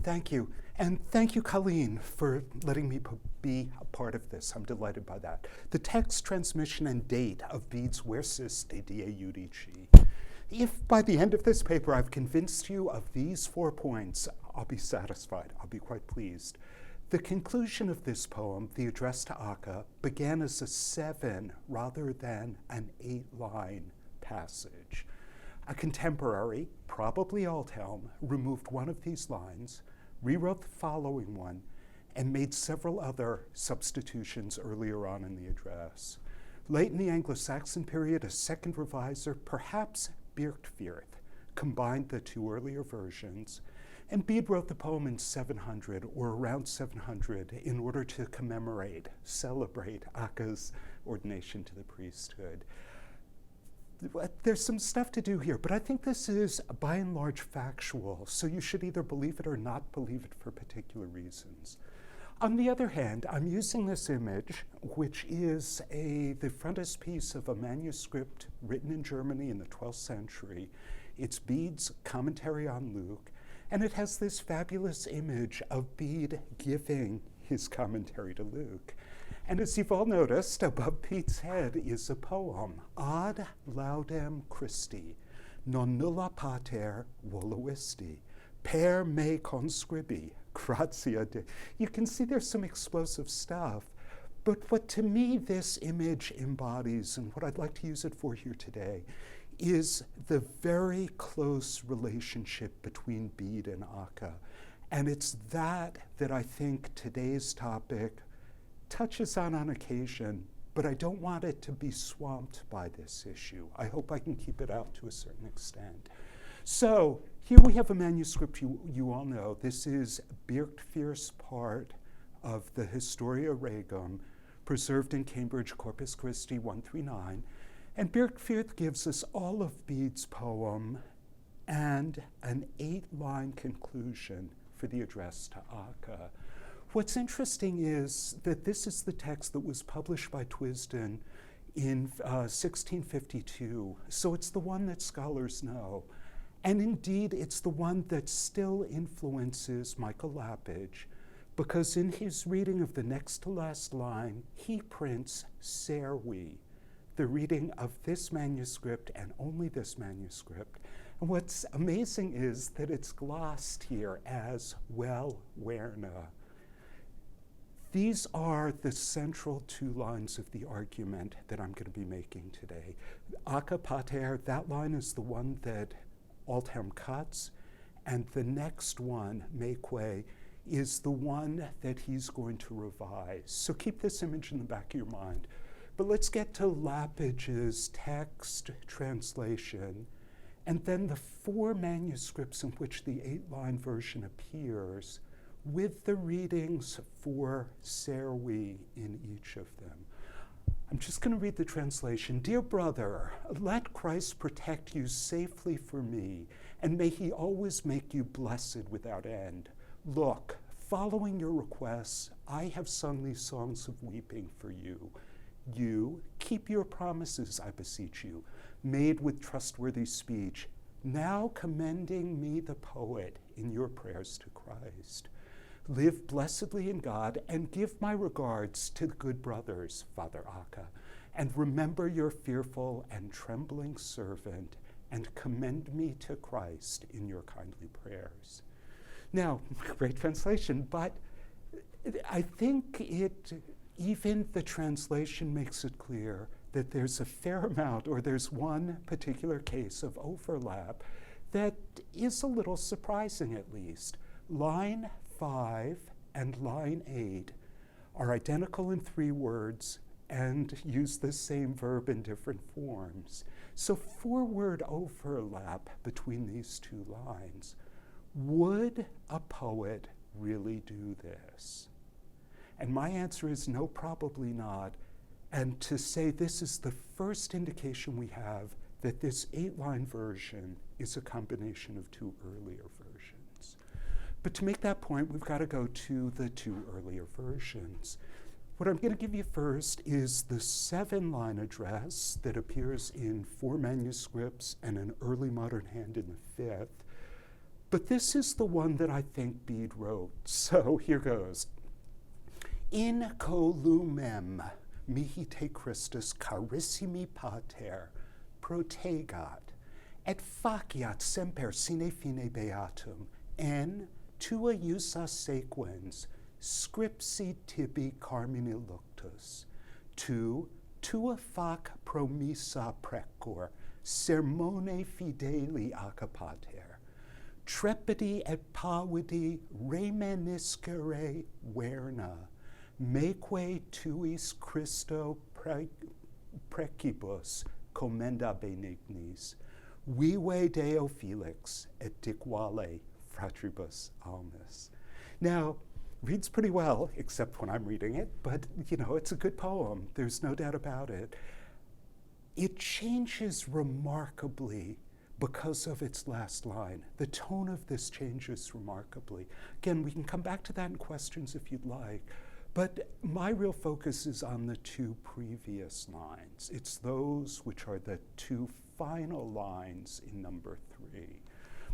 thank you. And thank you, Colleen, for letting me be a part of this. I'm delighted by that. The text, transmission, and date of Bede's uersus de die judici. If by the end of this paper I've convinced you of these 4 points, I'll be satisfied. I'll be quite pleased. The conclusion of this poem, the address to Acca, began as a 7 rather than an 8-line passage. A contemporary, probably Althelm, removed one of these lines, rewrote the following one, and made several other substitutions earlier on in the address. Late in the Anglo-Saxon period, a second reviser, perhaps Byrhtferth, combined the 2 earlier versions, and Bede wrote the poem in 700 or around 700 in order to celebrate Acca's ordination to the priesthood. There's some stuff to do here, but I think this is by and large factual, so you should either believe it or not believe it for particular reasons. On the other hand, I'm using this image, which is the frontispiece of a manuscript written in Germany in the 12th century. It's Bede's commentary on Luke, and it has this fabulous image of Bede giving his commentary to Luke. And as you've all noticed, above Bede's head is a poem, Ad laudem Christi, non nulla pater voluisti, per me conscribi, gratia de. You can see there's some explosive stuff, but what to me this image embodies, and what I'd like to use it for here today, is the very close relationship between Bede and Acca. And it's that I think today's topic touches on occasion, but I don't want it to be swamped by this issue. I hope I can keep it out to a certain extent. So here we have a manuscript you all know. This is Byrhtferth's part of the Historia Regum, preserved in Cambridge Corpus Christi 139. And Byrhtferth gives us all of Bede's poem and an 8-line conclusion for the address to Acca. What's interesting is that this is the text that was published by Twisden in 1652, so it's the one that scholars know. And indeed, it's the one that still influences Michael Lapidge, because in his reading of the next to last line, he prints servi, the reading of this manuscript and only this manuscript. And what's amazing is that it's glossed here as well werna. These are the central 2 lines of the argument that I'm going to be making today. Acca pater, that line is the one that Althelm cuts, and the next one, meque, is the one that he's going to revise. So keep this image in the back of your mind. But let's get to Lapidge's text translation, and then the 4 manuscripts in which the 8-line version appears, with the readings for servi in each of them. I'm just going to read the translation. Dear brother, let Christ protect you safely for me, and may he always make you blessed without end. Look, following your requests, I have sung these songs of weeping for you. You, keep your promises, I beseech you, made with trustworthy speech, now commending me the poet in your prayers to Christ. Live blessedly in God, and give my regards to the good brothers, Father Acca, and remember your fearful and trembling servant, and commend me to Christ in your kindly prayers. Now, great translation, but I think even the translation makes it clear that there's a fair amount, or there's one particular case of overlap that is a little surprising at least. Line 5 and line 8 are identical in 3 words and use the same verb in different forms. So 4-word overlap between these 2 lines. Would a poet really do this? And my answer is no, probably not. And to say this is the first indication we have that this 8-line version is a combination of 2 earlier versions. But to make that point, we've got to go to the 2 earlier versions. What I'm going to give you first is the 7-line address that appears in 4 manuscripts and an early modern hand in the 5th. But this is the one that I think Bede wrote. So here goes. In columem mihi te Christus carissimi pater protegat, et faciat semper sine fine beatum, en tua usa sequens scripsi tibi carmine luctus, tua fac promissa precor, sermone fideli accapater, trepidi et pavidi remanescere verna, meque tuis Christo precibus commenda benignis, vive Deo Felix et diquale fratribus almis. Now, reads pretty well, except when I'm reading it, but it's a good poem. There's no doubt about it. It changes remarkably because of its last line. The tone of this changes remarkably. Again, we can come back to that in questions if you'd like, but my real focus is on the two previous lines. It's those which are the two final lines in number 3.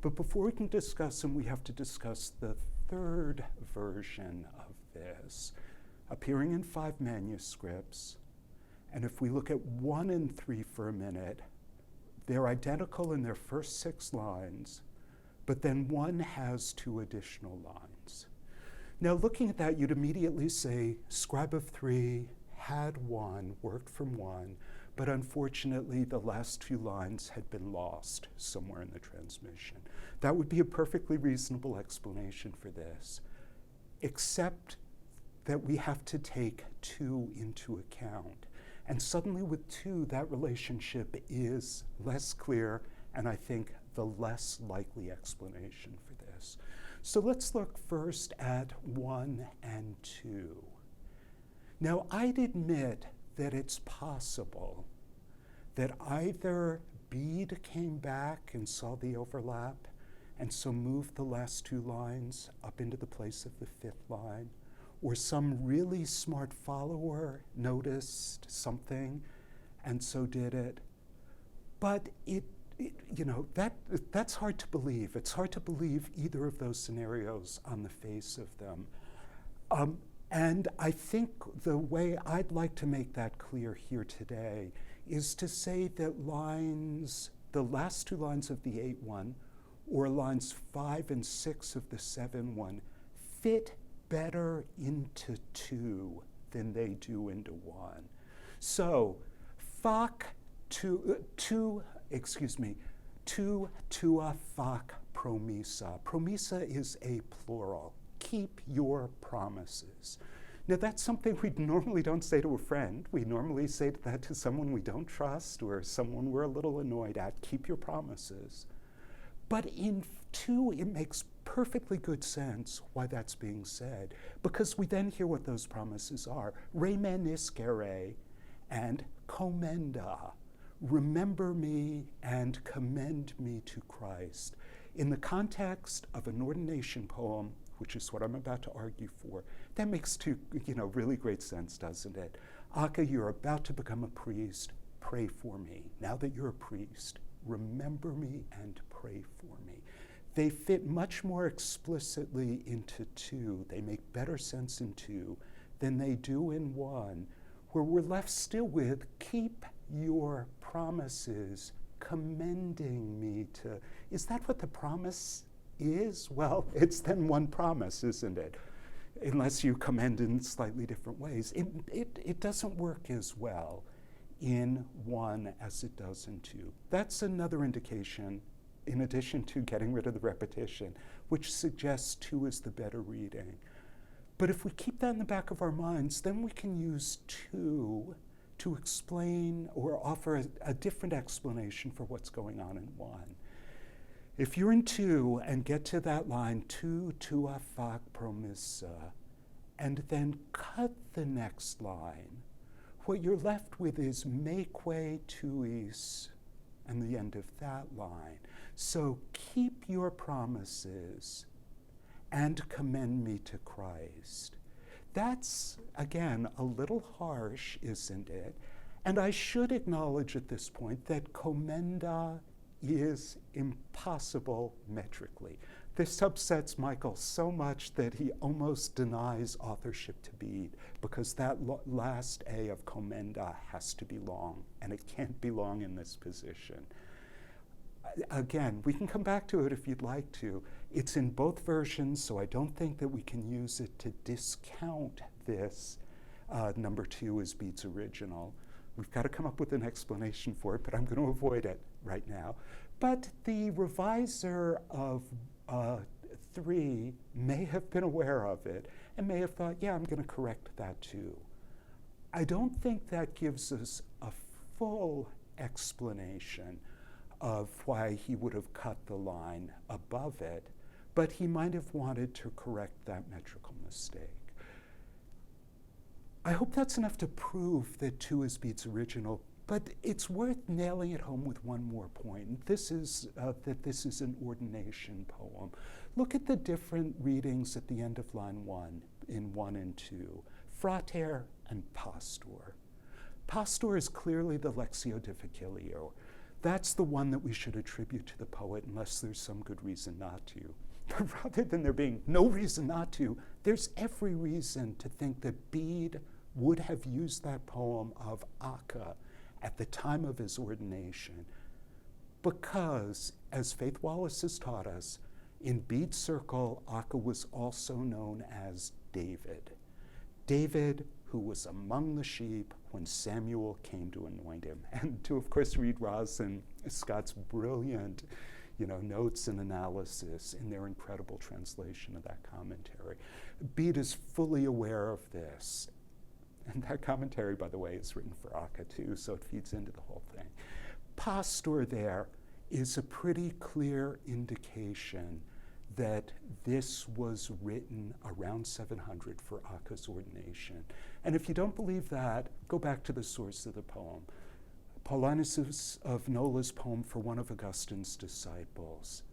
But before we can discuss them, we have to discuss the third version of this, appearing in 5 manuscripts. And if we look at 1 and 3 for a minute, they're identical in their first 6 lines, but then 1 has 2 additional lines. Now, looking at that, you'd immediately say, scribe of 3 had 1, worked from 1, but unfortunately, the last 2 lines had been lost somewhere in the transmission. That would be a perfectly reasonable explanation for this, except that we have to take 2 into account. And suddenly with 2, that relationship is less clear, and I think the less likely explanation for this. So let's look first at 1 and 2. Now, I'd admit that it's possible that either Bede came back and saw the overlap and so moved the last 2 lines up into the place of the 5th line, or some really smart follower noticed something and so did it. But that's hard to believe. It's hard to believe either of those scenarios on the face of them. And I think the way I'd like to make that clear here today is to say that the last 2 lines of the 8-1, or lines 5 and 6 of the 7-1, fit better into 2 than they do into 1. So, fac tua fac promissa. Promissa is a plural. Keep your promises. Now, that's something we normally don't say to a friend. We normally say that to someone we don't trust or someone we're a little annoyed at. Keep your promises. But in 2, it makes perfectly good sense why that's being said, because we then hear what those promises are. Remanescere and commenda. Remember me and commend me to Christ. In the context of an ordination poem, which is what I'm about to argue for, that makes really great sense, doesn't it? Aka, you're about to become a priest, pray for me. Now that you're a priest, remember me and pray for me. They fit much more explicitly into 2. They make better sense in 2 than they do in 1, where we're left still with keep your promises, commending me to. Is that what the promise is? Well, it's then one promise, isn't it? Unless you commend in slightly different ways. It doesn't work as well in 1 as it does in 2. That's another indication, in addition to getting rid of the repetition, which suggests 2 is the better reading. But if we keep that in the back of our minds, then we can use 2 to explain or offer a different explanation for what's going on in 1. If you're in 2 and get to that line, tua fac promissa, and then cut the next line, what you're left with is meque tuis, and the end of that line. So keep your promises and commend me to Christ. That's, again, a little harsh, isn't it? And I should acknowledge at this point that commenda is impossible metrically. This upsets Michael so much that he almost denies authorship to Bede, because that last A of commenda has to be long, and it can't be long in this position. Again, we can come back to it if you'd like to. It's in both versions, so I don't think that we can use it to discount this number 2 as Bede's original. We've got to come up with an explanation for it, but I'm going to avoid it right now. But the reviser of 3 may have been aware of it and may have thought, yeah, I'm going to correct that too. I don't think that gives us a full explanation of why he would have cut the line above it, but he might have wanted to correct that metrical mistake. I hope that's enough to prove that 2 is Bede's original, but it's worth nailing it home with one more point. This is that this is an ordination poem. Look at the different readings at the end of line 1 in 1 and 2, frater and pastor. Pastor is clearly the Lectio Difficilio. That's the one that we should attribute to the poet unless there's some good reason not to. But rather than there being no reason not to, there's every reason to think that Bede would have used that poem of Acca at the time of his ordination, because, as Faith Wallace has taught us, in Bede's circle, Acca was also known as David. David, who was among the sheep when Samuel came to anoint him. And to, of course, read Ross and Scott's brilliant notes and analysis in their incredible translation of that commentary. Bede is fully aware of this. And that commentary, by the way, is written for Acca too, so it feeds into the whole thing. Pastor there is a pretty clear indication that this was written around 700 for Acca's ordination. And if you don't believe that, go back to the source of the poem. Paulinus of Nola's poem for one of Augustine's disciples.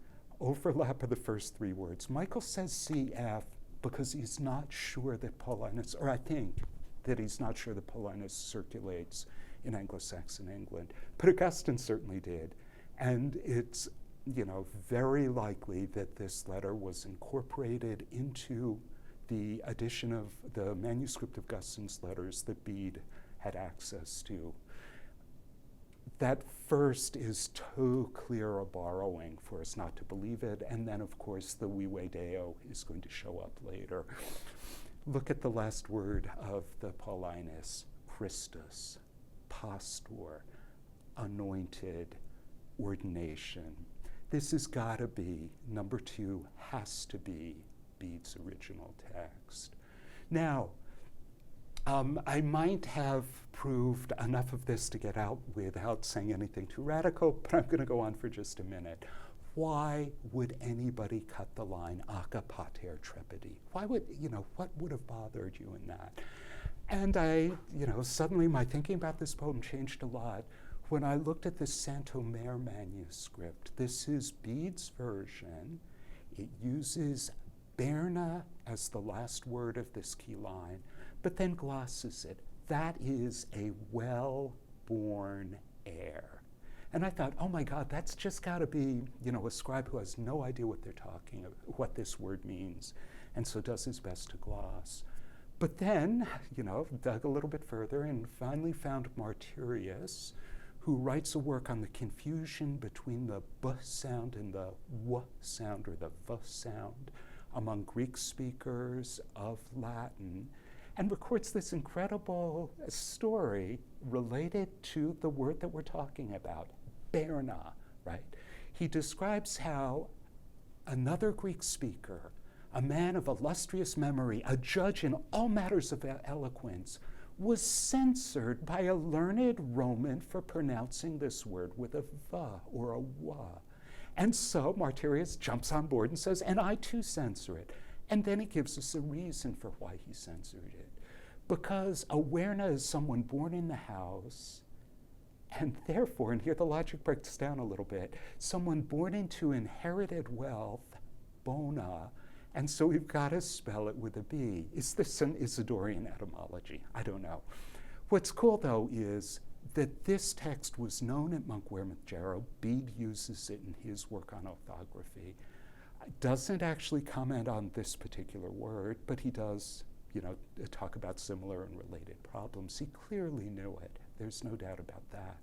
Overlap of the first 3 words. Michael says CF because he's not sure that Paulinus, or I think that he's not sure that Paulinus circulates in Anglo-Saxon England. But Augustine certainly did. And it's very likely that this letter was incorporated into the edition of the manuscript of Augustine's letters that Bede had access to. That first is too clear a borrowing for us not to believe it, and then of course the Vive Deo is going to show up later. Look at the last word of the Paulinus, Christus, pastor, anointed, ordination. This has got to be, number 2 has to be Bede's original text. Now, I might have proved enough of this to get out without saying anything too radical, but I'm going to go on for just a minute. Why would anybody cut the line Acca pater trepidi? Why would, what would have bothered you in that? And I, suddenly my thinking about this poem changed a lot when I looked at the Saint-Omer manuscript. This is Bede's version. It uses Berna as the last word of this key line, but then glosses it. That is a well-born heir. And I thought, oh my God, that's just got to be, a scribe who has no idea what they're talking about, what this word means, and so does his best to gloss. But then, dug a little bit further and finally found Martyrius, who writes a work on the confusion between the b sound and the w sound, or the v sound, among Greek speakers of Latin, and records this incredible story related to the word that we're talking about, Berna, right? He describes how another Greek speaker, a man of illustrious memory, a judge in all matters of eloquence, was censored by a learned Roman for pronouncing this word with a v or a w. And so Martyrius jumps on board and says, and I too censor it. And then he gives us a reason for why he censored it. Because awareness is someone born in the house, and therefore, and here the logic breaks down a little bit, someone born into inherited wealth, bona, and so we've got to spell it with a B. Is this an Isidorian etymology? I don't know. What's cool, though, is that this text was known at Montguerre Jarrow. Bede uses it in his work on orthography. Doesn't actually comment on this particular word, but he does, talk about similar and related problems. He clearly knew it. There's no doubt about that.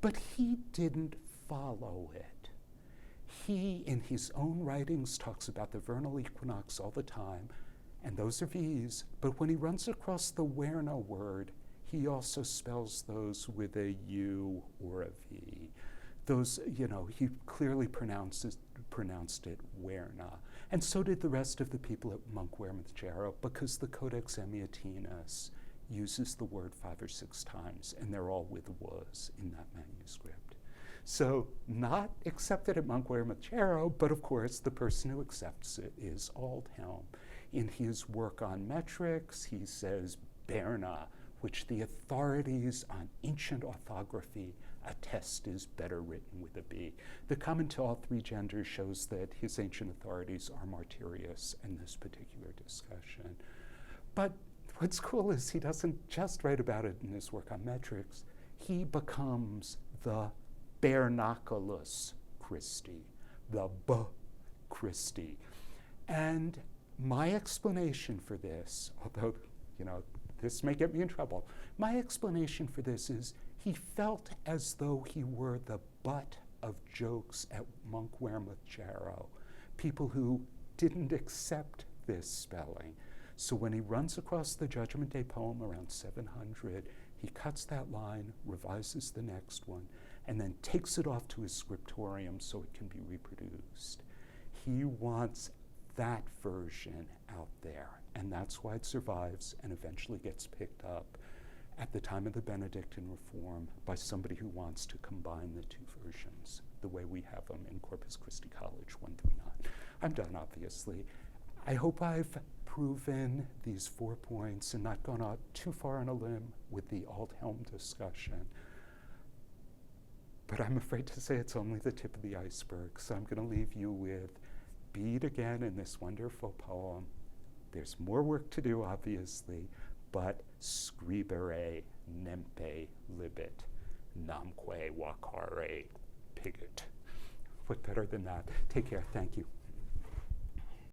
But he didn't follow it. He, in his own writings, talks about the vernal equinox all the time, and those are V's, but when he runs across the werna word, he also spells those with a U or a V. Those, he clearly pronounced it werna. And so did the rest of the people at Monkwearmouth-Jarrow, because the Codex Amiatinus uses the word 5 or 6 times, and they're all with was in that manuscript. So not accepted at Monkwearmouth-Jarrow, but of course the person who accepts it is Aldhelm. In his work on metrics, he says berna, which the authorities on ancient orthography attest is better written with a B. The common to all 3 genders shows that his ancient authorities are martyrious in this particular discussion. But what's cool is he doesn't just write about it in his work on metrics. He becomes the Bernaculus Christi, the B Christi. And my explanation for this, although, this may get me in trouble, my explanation for this is he felt as though he were the butt of jokes at Monkwearmouth-Jarrow, people who didn't accept this spelling. So when he runs across the Judgment Day poem around 700, he cuts that line, revises the next one, and then takes it off to his scriptorium so it can be reproduced. He wants that version out there, and that's why it survives and eventually gets picked up at the time of the Benedictine Reform by somebody who wants to combine the 2 versions, the way we have them in Corpus Christi College 139. I'm done, obviously. I hope I've proven these 4 points and not gone out too far on a limb with the Aldhelm discussion. But I'm afraid to say it's only the tip of the iceberg, so I'm going to leave you with Bede again in this wonderful poem. There's more work to do, obviously, but scribere nempe libet, namque vacare pigit. What better than that? Take care. Thank you.